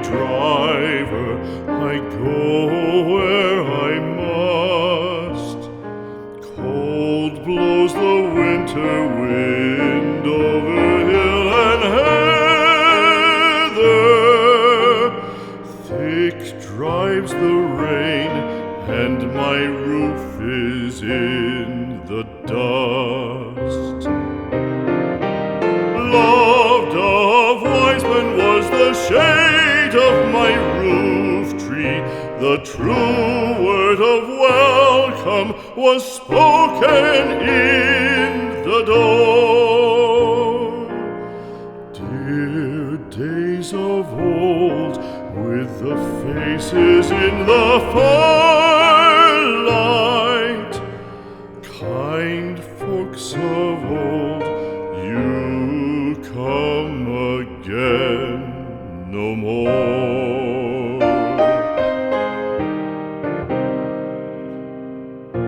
driver, I go where I must. Cold blows the winter wind over hill and heather. Thick drives the rain, and my roof is in the dust. Loved of wise men was the shade of my roof tree. The true word of welcome was spoken in the door. Dear days of old, with the faces in the firelight, kind folks of old, you come again no more.